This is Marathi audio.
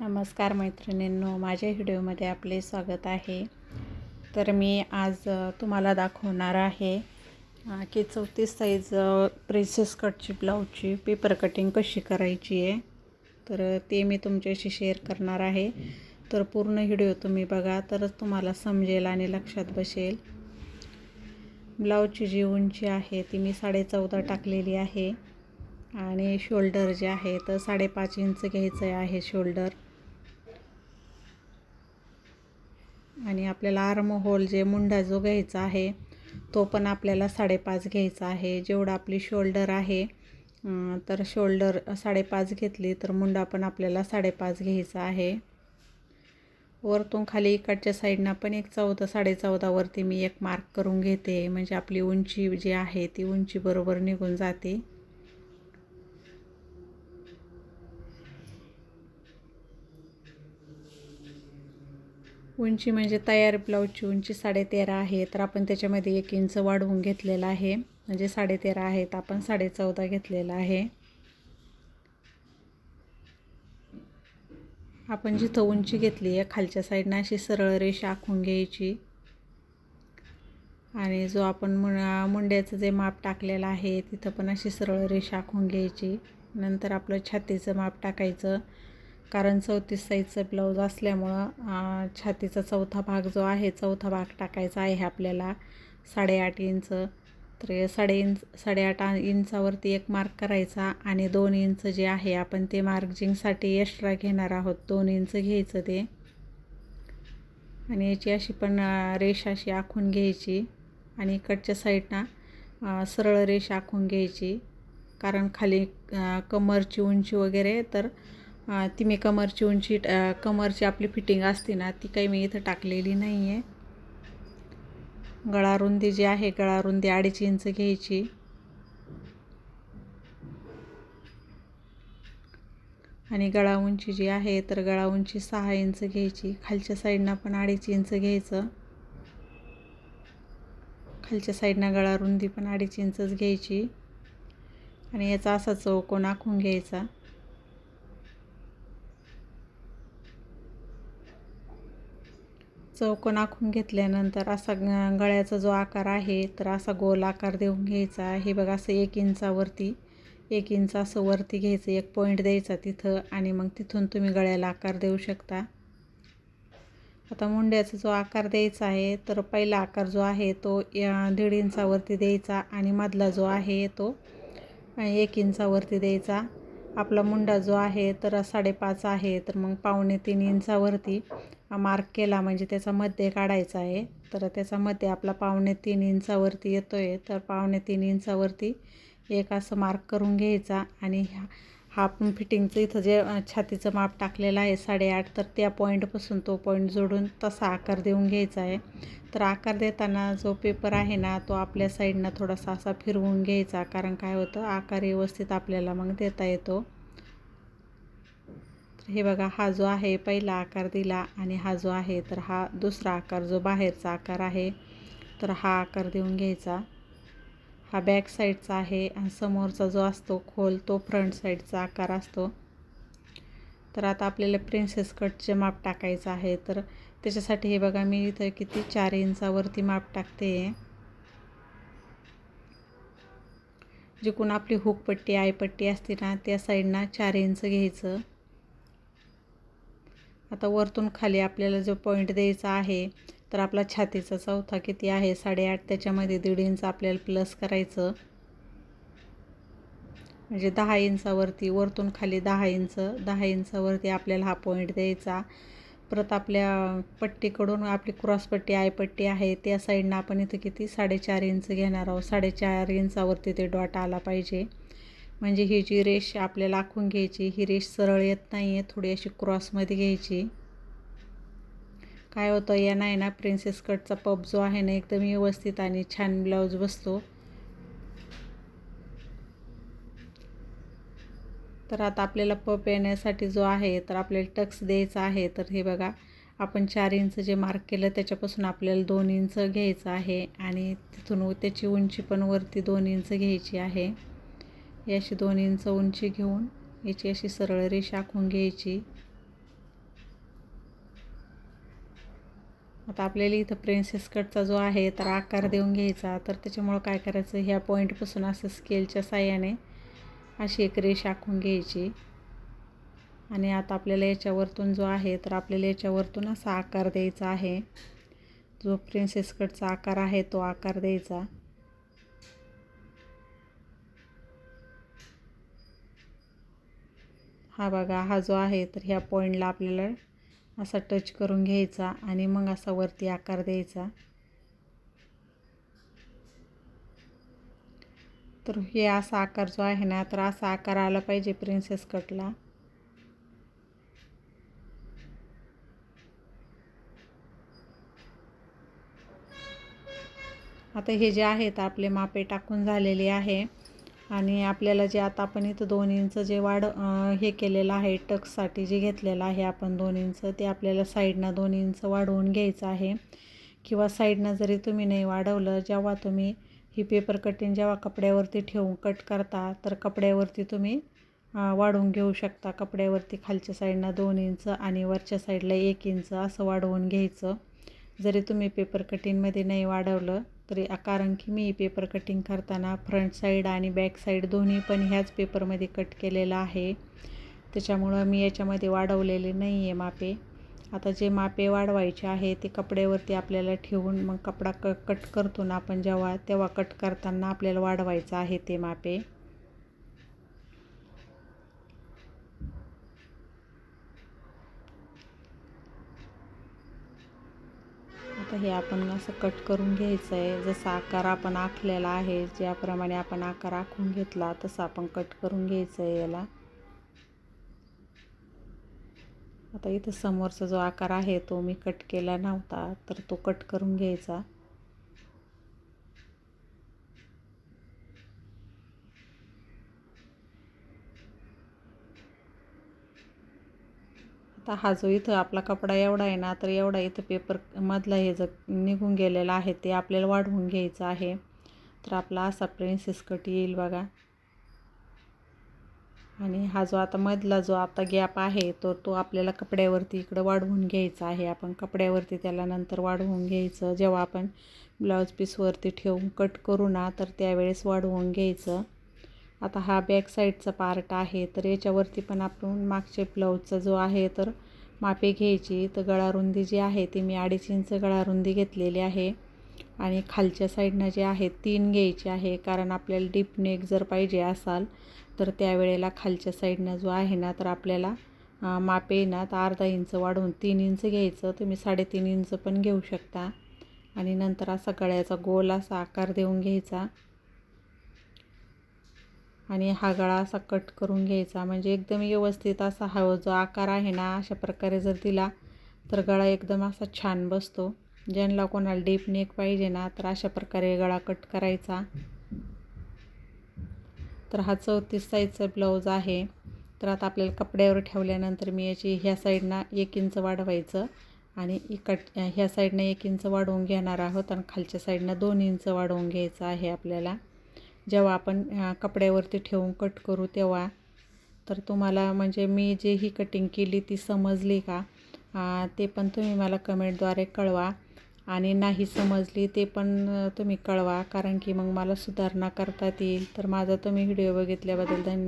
नमस्कार मैत्रिणींनो, माझ्या व्हिडिओमध्ये आपले स्वागत आहे. तर मी आज तुम्हाला दाखवणार आहे की 34 साईज प्रिन्सेस कटची ब्लाऊजची पेपर कटिंग कशी करायची आहे. तर ते मी तुमच्याशी शेअर करणार आहे. तर पूर्ण व्हिडिओ तुम्ही बघा, तरच तुम्हाला समजेल आणि लक्षात बसेल. ब्लाऊजची जी उंची आहे ती मी 14.5 टाकलेली आहे आणि शोल्डर जे आहे तर 5.5 इंच घ्यायचं आहे शोल्डर. आणि आपल्याला आर्म होल जे मुंडा जो घ्यायचा आहे तो पण आपल्याला 5.5 घ्यायचा आहे. जेवढा आपली शोल्डर आहे तर शोल्डर 5.5 घेतली तर मुंडा पण आपल्याला 5.5 घ्यायचा आहे. वरतून खाली इकडच्या साईडनं पण एक 14.5 वरती मी एक मार्क करून घेते, म्हणजे आपली उंची जी आहे ती उंची बरोबर निघून जाते. उंची म्हणजे तयार ब्लाऊजची उंची 13.5 आहे, तर आपण त्याच्यामध्ये 1 इंच वाढवून घेतलेला आहे, म्हणजे 13.5 आहेत, आपण 14.5 घेतलेला आहे. आपण जिथं उंची घेतली आहे खालच्या साईडनं अशी सरळ रेषा आखून घ्यायची आणि जो आपण मुंड्याचं जे माप टाकलेलं आहे तिथं पण अशी सरळ रेषा आखून घ्यायची. नंतर आपलं छातीचं माप टाकायचं, कारण 34 साईजचं ब्लाऊज असल्यामुळं छातीचा चौथा भाग जो आहे चौथा भाग टाकायचा आहे आपल्याला 8.5 इंच. तर 8.5 इंचावरती एक मार्क करायचा आणि 2 इंच जे आहे आपण ते मार्जिंगसाठी एक्स्ट्रा घेणार आहोत, 2 इंच घ्यायचं ते. आणि याची अशी पण रेषा अशी आखून घ्यायची आणि इकडच्या साईडनं सरळ रेषा आखून घ्यायची, कारण खाली कमरची उंची वगैरे तर ती मी कमरची उंची कमरची आपली फिटिंग असते ना ती काही मी इथं टाकलेली नाही आहे. गळा रुंदी जी आहे गळा रुंदी 2.5 इंच घ्यायची आणि गळा उंची जी आहे तर गळा उंची 6 इंच घ्यायची. खालच्या साईडनं पण 2.5 इंच घ्यायचं, खालच्या साईडनं गळा रुंदी पण 2.5 इंचच घ्यायची आणि याचा असा चौकोन आखून घ्यायचा. चौकोन आखून घेतल्यानंतर असा गळ्याचा जो आकार आहे तर असा गोल आकार देऊन घ्यायचा. हे बघा असं 1 इंचावरती 1 इंच असं वरती घ्यायचं, एक पॉईंट द्यायचा तिथं आणि मग तिथून तुम्ही गळ्याला आकार देऊ शकता. आता मुंड्याचा जो आकार द्यायचा आहे तर पहिला आकार जो आहे तो 1.5 इंचावरती द्यायचा आणि मधला जो आहे तो 1 इंचावरती द्यायचा. आपला मुंडा जो आहे तर 5.5 आहे, तर मग 2.25 इंचावरती मार्क केला म्हणजे त्याचा मध्य काढायचा आहे. तर त्याचा मध्य आपला 2.25 इंचावरती येतो आहे, तर 2.25 इंचावरती एक असं मार्क करून घ्यायचा आणि हा आपण फिटिंगचं इथं जे छातीचं माप टाकलेलं आहे 8.5, तर त्या पॉईंटपासून तो पॉईंट जोडून तसा आकार देऊन घ्यायचा आहे. तर आकार देताना जो पेपर आहे ना तो आपल्या साईडनं थोडासा असा फिरवून घ्यायचा, कारण काय होतं आकार व्यवस्थित आपल्याला मग देता येतो. तर हे बघा, हा जो आहे पहिला आकार दिला आणि हा जो आहे तर हा दुसरा आकार जो बाहेरचा आकार आहे तर हा आकार देऊन घ्यायचा. हा बॅक साईडचा आहे आणि समोरचा जो असतो खोल तो फ्रंट साईडचा आकार असतो. तर आता आपल्याला प्रिन्सेस कटचे माप टाकायचं आहे, तर त्याच्यासाठी हे बघा मी इथं किती 4 इंचावरती माप टाकते. जिकडून आपली हुकपट्टी आयपट्टी असते ना त्या साईडनं 4 इंच घ्यायचं. आता वरतून खाली आपल्याला जो पॉईंट द्यायचा आहे तर आपला छातीचा चौथा किती आहे 8.5, त्याच्यामध्ये 1.5 इंच आपल्याला प्लस करायचं, म्हणजे 10 इंचावरती वरतून खाली 10 इंचावरती आपल्याला हा पॉईंट द्यायचा. परत आपल्या पट्टीकडून आपली क्रॉसपट्टी आयपट्टी आहे त्या साईडनं आपण इथं किती 4.5 इंच घेणार आहोत. 4.5 इंचावरती ते डॉट आला पाहिजे, म्हणजे ही जी रेष आपल्याला आखून घ्यायची ही रेष सरळ येत नाही आहे, थोडी अशी क्रॉसमध्ये घ्यायची. काय होतं या नाही ना प्रिन्सेस कटचा पप जो आहे ना एकदम व्यवस्थित आणि छान ब्लाऊज बसतो. तर आता आपल्याला पप येण्यासाठी जो आहे तर आपल्याला टक्स द्यायचा आहे. तर हे बघा, आपण 4 इंच जे मार्क केलं त्याच्यापासून आपल्याला 2 इंच घ्यायचं आहे आणि तिथून त्याची उंची पण वरती 2 इंच घ्यायची आहे. ही अशी 2 इंच उंची घेऊन याची अशी सरळ रेषा आखून घ्यायची. आता आपल्याला इथं प्रिन्सेस कटचा जो आहे तर आकार देऊन घ्यायचा. तर त्याच्यामुळं काय करायचं, ह्या पॉईंटपासून असं स्केलच्या साह्याने अशी एक रेष आखून घ्यायची. आणि आता आपल्याला याच्यावरतून जो आहे तर आपल्याला याच्यावरतून असा आकार द्यायचा आहे. जो प्रिन्सेस कटचा आकार आहे तो आकार द्यायचा. हा बघा, हा जो आहे तर ह्या पॉईंटला आपल्याला असा टच करून घ्यायचा आणि मग असा वरती आकार द्यायचा. तर हे असा आकार जो आहे ना, तर असा आकार आला पाहिजे प्रिन्सेस कटला. आता हे जे आहेत आपले मापे टाकून झालेले आहे. आणि आपल्याला जे आता आपण इथं 2 इंच जे हे केलेलं आहे, टक्ससाठी जे घेतलेलं आहे आपण 2 इंच, ते आपल्याला साईडनं 2 इंच वाढवून घ्यायचं आहे. किंवा साईडनं जरी तुम्ही नाही वाढवलं, जेव्हा तुम्ही ही पेपर कटिंग जेव्हा कपड्यावरती ठेवून कट करता तर कपड्यावरती तुम्ही वाढवून घेऊ शकता. कपड्यावरती खालच्या साईडनं 2 इंच आणि वरच्या साईडला 1 इंच असं वाढवून घ्यायचं. जरी तुम्ही पेपर कटिंगमध्ये नाही वाढवलं तरी, कारण की मी पेपर कटिंग करताना फ्रंट साईड आणि बॅक साईड दोन्ही पण ह्याच पेपरमध्ये कट केलेलं आहे. त्याच्यामुळं मी याच्यामध्ये वाढवलेले नाही आहे मापे. आता जे मापे वाढवायचे आहे ते कपड्यावरती आपल्याला ठेवून मग कपडा कट करतो ना आपण तेव्हा कट करताना आपल्याला वाढवायचं आहे ते मापे. आता हे आपण असं कट करून घ्यायचं आहे. जसा आकार आपण आखलेला आहे, ज्याप्रमाणे आपण आकार आखून घेतला तसं आपण कट करून घ्यायचं आहे याला. आता इथं समोरचा जो आकार आहे तो मी कट केला नव्हता, तर तो कट करून घ्यायचा. आता हा जो इथं आपला कपडा एवढा आहे ना, तर एवढा इथं पेपर मधला हे जर निघून गेलेला आहे ते आपल्याला वाढवून घ्यायचं आहे. तर आपला असा प्रिन्सेस कट येईल बघा. आणि हा जो आता मधला जो आता गॅप आहे तो आपल्याला कपड्यावरती इकडं वाढवून घ्यायचा आहे. आपण कपड्यावरती त्याला नंतर वाढवून घ्यायचं. जेव्हा आपण ब्लाऊज पीसवरती ठेवून कट करू ना, तर त्यावेळेस वाढवून घ्यायचं. आता हा बॅक साईडचा पार्ट आहे, तर याच्यावरती पण आपण मागचे ब्लाऊजचा जो आहे तर मापे घ्यायची. तर गळारुंदी जी आहे ती मी 2.5 इंच गळारुंदी घेतलेली आहे. आणि खालच्या साईडनं जे आहे 3 घ्यायचे आहे, कारण आपल्याला डीप नेक जर पाहिजे असाल तर त्यावेळेला खालच्या साईडनं जो आहे ना, तर आपल्याला मापे ना तर 1/2 इंच वाढवून 3 इंच घ्यायचं. तुम्ही 3.5 इंच पण घेऊ शकता. आणि नंतर असा गळ्याचा गोल असा आकार देऊन घ्यायचा. आणि हा गळा असा कट करून घ्यायचा. म्हणजे एकदम व्यवस्थित असा हा जो आकार आहे ना, अशा प्रकारे जर दिला तर गळा एकदम असा छान बसतो. ज्यांना कोणाला डीप नेक पाहिजे ना, तर अशा प्रकारे गळा कट करायचा. तर हा 34 साईजचा ब्लाऊज आहे. तर आता आपल्याला कपड्यावर ठेवल्यानंतर मी याची ह्या साईडनं 1 इंच वाढवायचं आणि ह्या साईडनं 1 इंच वाढवून घेणार आहोत आणि खालच्या साईडनं 2 इंच वाढवून घ्यायचं आहे आपल्याला, जेव्हा आपण कपड्यावरती ठेवून कट करू तेव्हा. तर तुम्हाला म्हणजे मी जे ही कटिंग केली ती समजली का, ते पण तुम्ही मला कमेंटद्वारे कळवा. आणि नाही समजली ते पण तुम्ही कळवा, कारण की मग मला सुधारणा करता येईल. तर माझा तुम्ही व्हिडिओ बघितल्याबद्दल धन्यवाद.